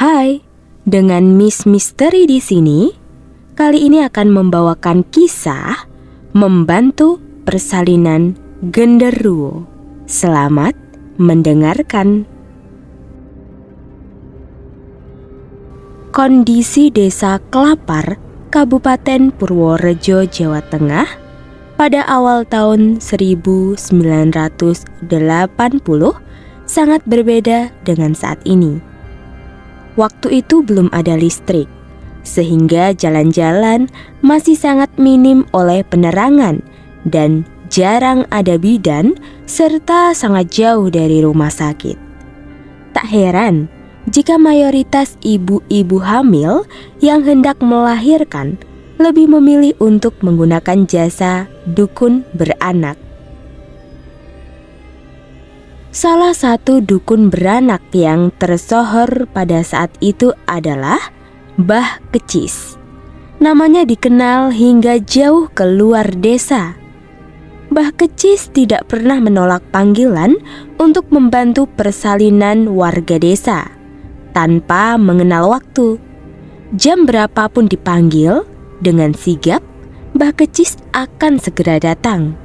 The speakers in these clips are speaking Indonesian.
Hai, dengan Miss Misteri di sini, kali ini akan membawakan kisah membantu persalinan genderuwo. Selamat mendengarkan. Kondisi Desa Klapar, Kabupaten Purworejo, Jawa Tengah pada awal tahun 1980 sangat berbeda dengan saat ini. Waktu itu belum ada listrik, sehingga jalan-jalan masih sangat minim oleh penerangan dan jarang ada bidan serta sangat jauh dari rumah sakit. Tak heran jika mayoritas ibu-ibu hamil yang hendak melahirkan lebih memilih untuk menggunakan jasa dukun beranak. Salah satu dukun beranak yang tersohor pada saat itu adalah Mbah Kecis. Namanya dikenal hingga jauh keluar desa. Mbah Kecis tidak pernah menolak panggilan untuk membantu persalinan warga desa tanpa mengenal waktu. Jam berapapun dipanggil, dengan sigap Mbah Kecis akan segera datang.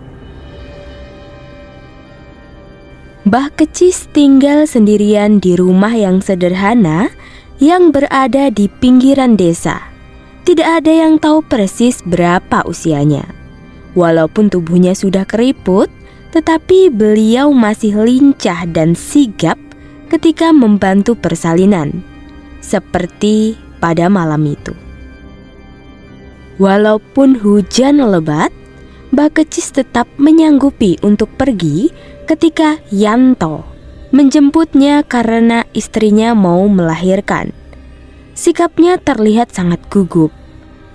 Mbah Kecis tinggal sendirian di rumah yang sederhana yang berada di pinggiran desa. Tidak ada yang tahu persis berapa usianya. Walaupun tubuhnya sudah keriput, tetapi beliau masih lincah dan sigap ketika membantu persalinan, seperti pada malam itu. Walaupun hujan lebat, Mbah Kecis tetap menyanggupi untuk pergi ketika Yanto menjemputnya karena istrinya mau melahirkan. Sikapnya terlihat sangat gugup.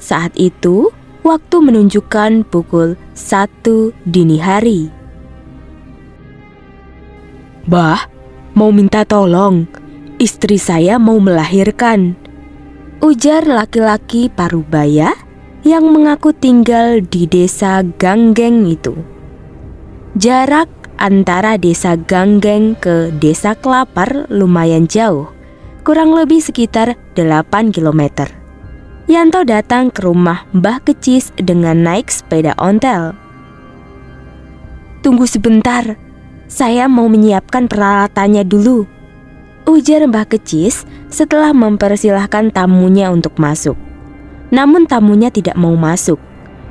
Saat itu, waktu menunjukkan pukul 1 dini hari. "Mbah, mau minta tolong. Istri saya mau melahirkan," ujar laki-laki parubaya yang mengaku tinggal di desa Ganggeng itu. Jarak antara desa Ganggeng ke desa Klapar lumayan jauh, kurang lebih sekitar 8 km. Yanto datang ke rumah Mbah Kecis dengan naik sepeda ontel. "Tunggu sebentar, saya mau menyiapkan peralatannya dulu," ujar Mbah Kecis setelah mempersilahkan tamunya untuk masuk. Namun tamunya tidak mau masuk.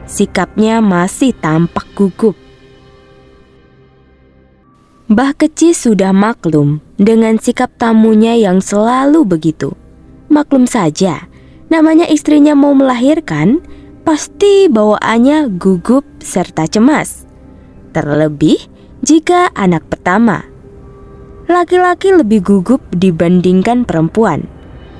Sikapnya masih tampak gugup. Mbah Kecis sudah maklum dengan sikap tamunya yang selalu begitu. Maklum saja, namanya istrinya mau melahirkan, pasti bawaannya gugup serta cemas. Terlebih jika anak pertama. Laki-laki lebih gugup dibandingkan perempuan.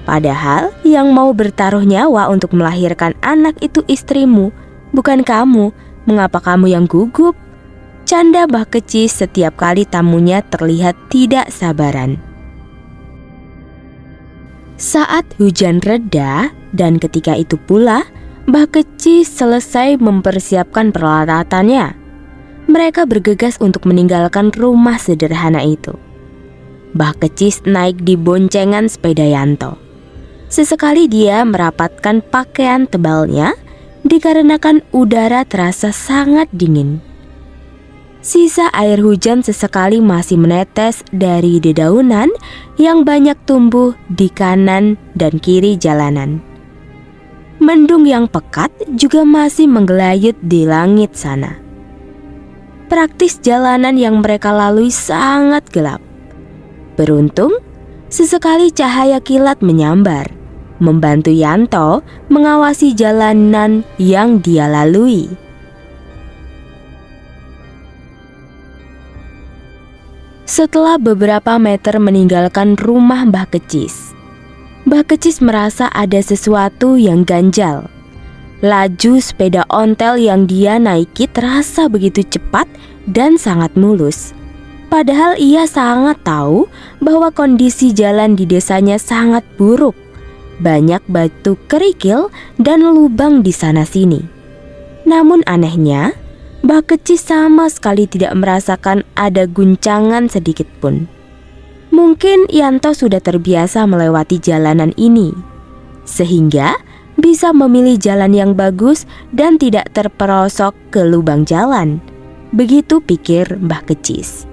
Padahal yang mau bertaruh nyawa untuk melahirkan anak itu istrimu, bukan kamu. Mengapa kamu yang gugup? Canda Mbah Kecis setiap kali tamunya terlihat tidak sabaran. Saat hujan reda dan ketika itu pula Mbah Kecis selesai mempersiapkan peralatannya. Mereka bergegas untuk meninggalkan rumah sederhana itu. Mbah Kecis naik di boncengan sepeda Yanto. Sesekali dia merapatkan pakaian tebalnya dikarenakan udara terasa sangat dingin. Sisa air hujan sesekali masih menetes dari dedaunan yang banyak tumbuh di kanan dan kiri jalanan. Mendung yang pekat juga masih menggelayut di langit sana. Praktis jalanan yang mereka lalui sangat gelap. Beruntung, sesekali cahaya kilat menyambar, membantu Yanto mengawasi jalanan yang dia lalui. Setelah beberapa meter meninggalkan rumah Mbah Kecis, Mbah Kecis merasa ada sesuatu yang ganjal. Laju sepeda ontel yang dia naiki terasa begitu cepat dan sangat mulus. Padahal ia sangat tahu bahwa kondisi jalan di desanya sangat buruk. Banyak batu kerikil dan lubang di sana-sini. Namun anehnya, Mbah Kecis sama sekali tidak merasakan ada guncangan sedikit pun. Mungkin Yanto sudah terbiasa melewati jalanan ini, sehingga bisa memilih jalan yang bagus dan tidak terperosok ke lubang jalan. Begitu pikir Mbah Kecis.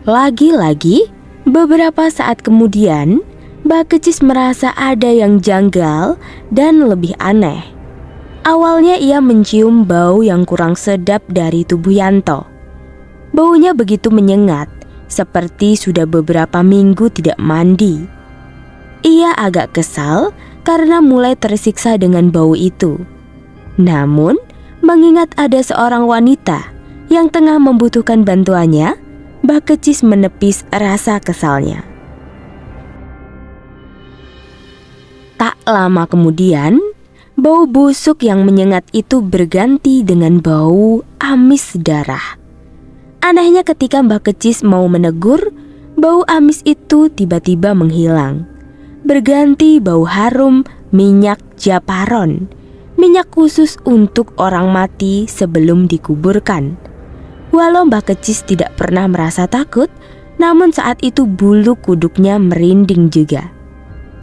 Lagi-lagi, beberapa saat kemudian, Mbah Kecis merasa ada yang janggal dan lebih aneh. Awalnya ia mencium bau yang kurang sedap dari tubuh Yanto. Baunya begitu menyengat, seperti sudah beberapa minggu tidak mandi. Ia agak kesal karena mulai tersiksa dengan bau itu. Namun, mengingat ada seorang wanita yang tengah membutuhkan bantuannya, Mbah Kecis menepis rasa kesalnya. Tak lama kemudian, bau busuk yang menyengat itu berganti dengan bau amis darah. Anehnya ketika Mbah Kecis mau menegur, bau amis itu tiba-tiba menghilang. Berganti bau harum minyak japaron, minyak khusus untuk orang mati sebelum dikuburkan. Walau Mbah Kecis tidak pernah merasa takut, namun saat itu bulu kuduknya merinding juga.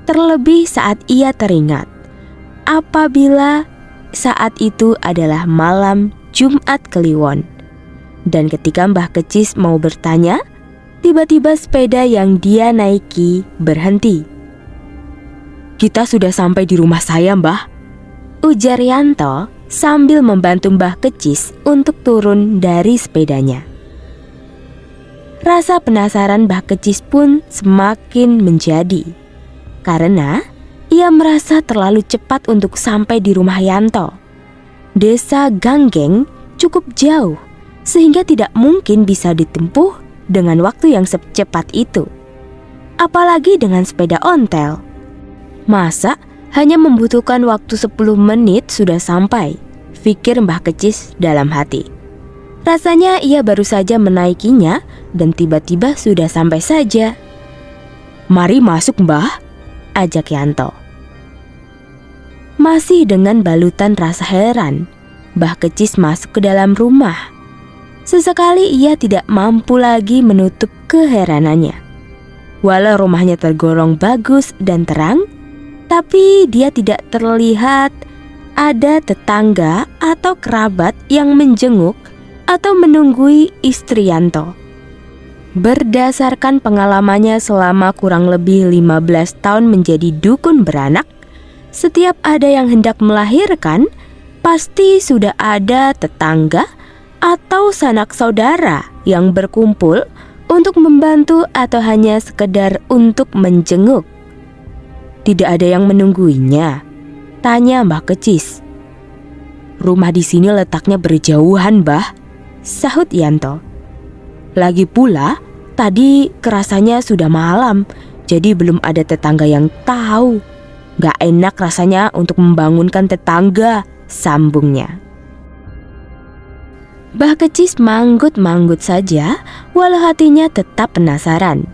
Terlebih saat ia teringat apabila saat itu adalah malam Jumat Kliwon. Dan ketika Mbah Kecis mau bertanya, tiba-tiba sepeda yang dia naiki berhenti. "Kita sudah sampai di rumah saya, Mbah," ujar Yanto sambil membantu Mbah Kecis untuk turun dari sepedanya. Rasa penasaran Mbah Kecis pun semakin menjadi, karena ia merasa terlalu cepat untuk sampai di rumah Yanto. Desa Ganggeng cukup jauh, sehingga tidak mungkin bisa ditempuh dengan waktu yang secepat itu. Apalagi dengan sepeda ontel. Masa hanya membutuhkan waktu 10 menit sudah sampai, pikir Mbah Kecis dalam hati. Rasanya ia baru saja menaikinya dan tiba-tiba sudah sampai saja. "Mari masuk, Mbah," ajak Yanto. Masih dengan balutan rasa heran, Mbah Kecis masuk ke dalam rumah. Sesekali ia tidak mampu lagi menutup keheranannya. Walau rumahnya tergolong bagus dan terang, tapi dia tidak terlihat ada tetangga atau kerabat yang menjenguk atau menunggui istri Yanto. Berdasarkan pengalamannya selama kurang lebih 15 tahun menjadi dukun beranak, setiap ada yang hendak melahirkan, pasti sudah ada tetangga atau sanak saudara yang berkumpul untuk membantu atau hanya sekedar untuk menjenguk. "Tidak ada yang menungguinya?" tanya Mbah Kecis. "Rumah di sini letaknya berjauhan, Mbah," sahut Yanto. "Lagi pula, tadi kerasanya sudah malam, jadi belum ada tetangga yang tahu. Gak enak rasanya untuk membangunkan tetangga," sambungnya. Mbah Kecis manggut-manggut saja, walau hatinya tetap penasaran.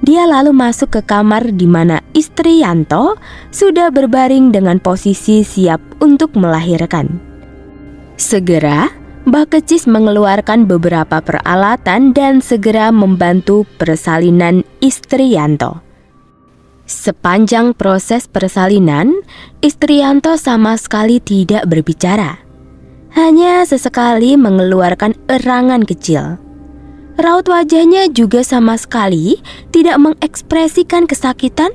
Dia lalu masuk ke kamar di mana istri Yanto sudah berbaring dengan posisi siap untuk melahirkan. Segera, Mbah Kecis mengeluarkan beberapa peralatan dan segera membantu persalinan istri Yanto. Sepanjang proses persalinan, istri Yanto sama sekali tidak berbicara. Hanya sesekali mengeluarkan erangan kecil. Raut wajahnya juga sama sekali tidak mengekspresikan kesakitan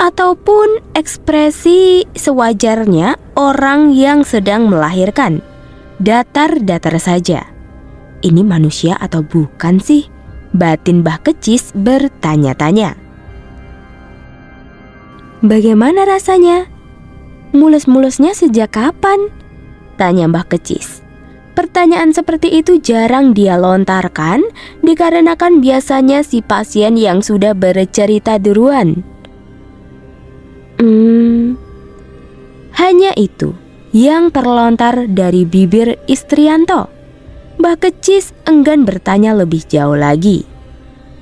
ataupun ekspresi sewajarnya orang yang sedang melahirkan. Datar-datar saja. Ini manusia atau bukan sih? Batin Mbah Kecis bertanya-tanya. "Bagaimana rasanya? Mulus-mulusnya sejak kapan?" tanya Mbah Kecis. Pertanyaan seperti itu jarang dia lontarkan dikarenakan biasanya si pasien yang sudah bercerita duluan. Hanya itu yang terlontar dari bibir istri Yanto. Mbah Kecis enggan bertanya lebih jauh lagi.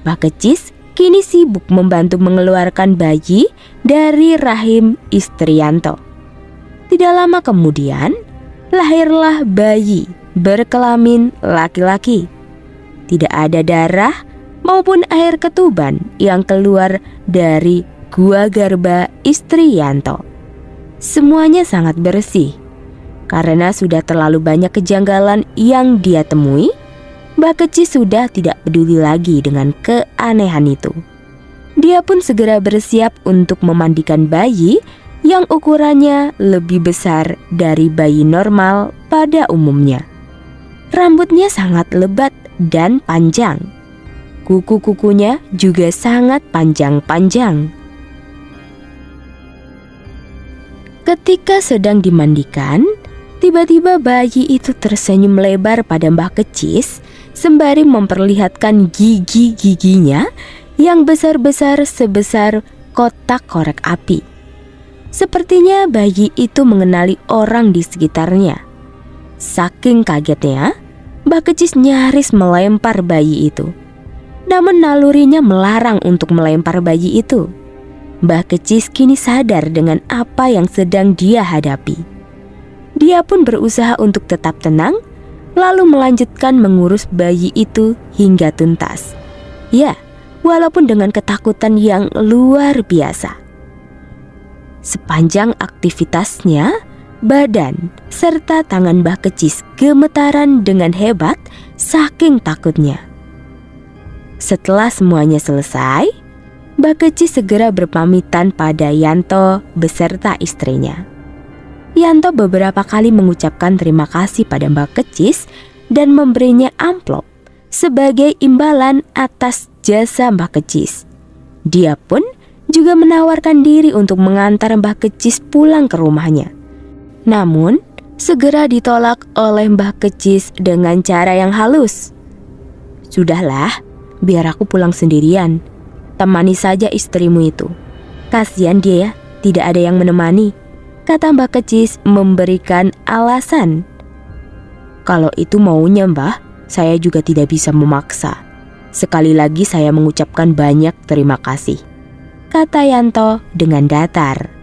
Mbah Kecis kini sibuk membantu mengeluarkan bayi dari rahim istri Yanto. Tidak lama kemudian, lahirlah bayi berkelamin laki-laki. Tidak ada darah maupun air ketuban yang keluar dari gua Garba istri Yanto. Semuanya sangat bersih. Karena sudah terlalu banyak kejanggalan yang dia temui, Mbah Keci sudah tidak peduli lagi dengan keanehan itu. Dia pun segera bersiap untuk memandikan bayi yang ukurannya lebih besar dari bayi normal pada umumnya. Rambutnya sangat lebat dan panjang. Kuku-kukunya juga sangat panjang-panjang. Ketika sedang dimandikan, tiba-tiba bayi itu tersenyum lebar pada Mbah Kecis sembari memperlihatkan gigi-giginya yang besar-besar sebesar kotak korek api. Sepertinya bayi itu mengenali orang di sekitarnya. Saking kagetnya, Mbah Kecis nyaris melempar bayi itu. Namun nalurinya melarang untuk melempar bayi itu. Mbah Kecis kini sadar dengan apa yang sedang dia hadapi. Dia pun berusaha untuk tetap tenang, lalu melanjutkan mengurus bayi itu hingga tuntas. Ya, walaupun dengan ketakutan yang luar biasa. Sepanjang aktivitasnya, badan serta tangan Mbah Kecis gemetaran dengan hebat saking takutnya. Setelah semuanya selesai, Mbah Kecis segera berpamitan pada Yanto beserta istrinya. Yanto beberapa kali mengucapkan terima kasih pada Mbah Kecis dan memberinya amplop sebagai imbalan atas jasa Mbah Kecis. Dia pun juga menawarkan diri untuk mengantar Mbah Kecis pulang ke rumahnya. Namun, segera ditolak oleh Mbah Kecis dengan cara yang halus. "Sudahlah, biar aku pulang sendirian. Temani saja istrimu itu. Kasihan dia ya, tidak ada yang menemani," kata Mbah Kecis memberikan alasan. "Kalau itu maunya Mbah, saya juga tidak bisa memaksa. Sekali lagi saya mengucapkan banyak terima kasih," kata Yanto dengan datar.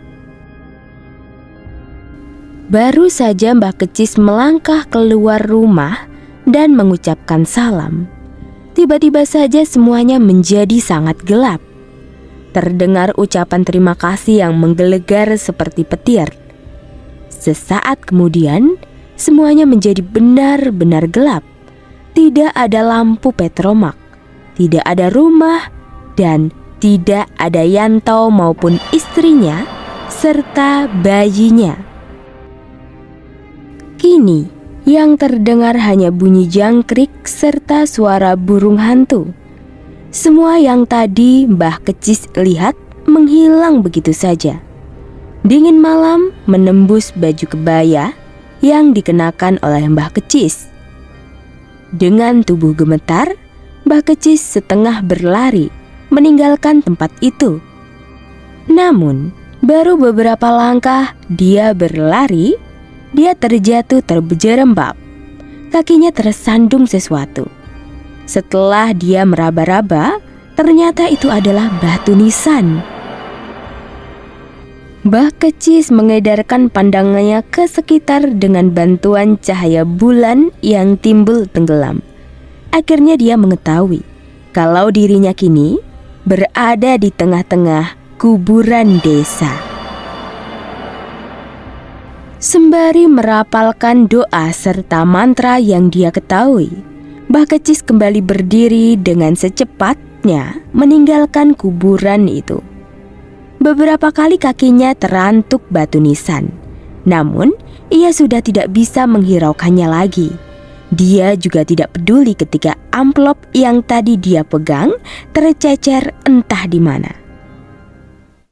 Baru saja Mbah Kecis melangkah keluar rumah dan mengucapkan salam, tiba-tiba saja semuanya menjadi sangat gelap. Terdengar ucapan terima kasih yang menggelegar seperti petir. Sesaat kemudian, semuanya menjadi benar-benar gelap. Tidak ada lampu petromak, tidak ada rumah, dan tidak ada Yanto maupun istrinya serta bayinya. Kini, yang terdengar hanya bunyi jangkrik serta suara burung hantu. Semua yang tadi Mbah Kecis lihat menghilang begitu saja. Dingin malam menembus baju kebaya yang dikenakan oleh Mbah Kecis. Dengan tubuh gemetar, Mbah Kecis setengah berlari meninggalkan tempat itu. Namun, baru beberapa langkah dia berlari, dia terjatuh terjerembab. Kakinya tersandung sesuatu. Setelah dia meraba-raba, ternyata itu adalah batu nisan. Mbah Kecis mengedarkan pandangannya ke sekitar dengan bantuan cahaya bulan yang timbul tenggelam. Akhirnya dia mengetahui kalau dirinya kini berada di tengah-tengah kuburan desa. Sembari merapalkan doa serta mantra yang dia ketahui, Mbah Kecis kembali berdiri dengan secepatnya meninggalkan kuburan itu. Beberapa kali kakinya terantuk batu nisan, namun ia sudah tidak bisa menghiraukannya lagi. Dia juga tidak peduli ketika amplop yang tadi dia pegang tercecer entah di mana.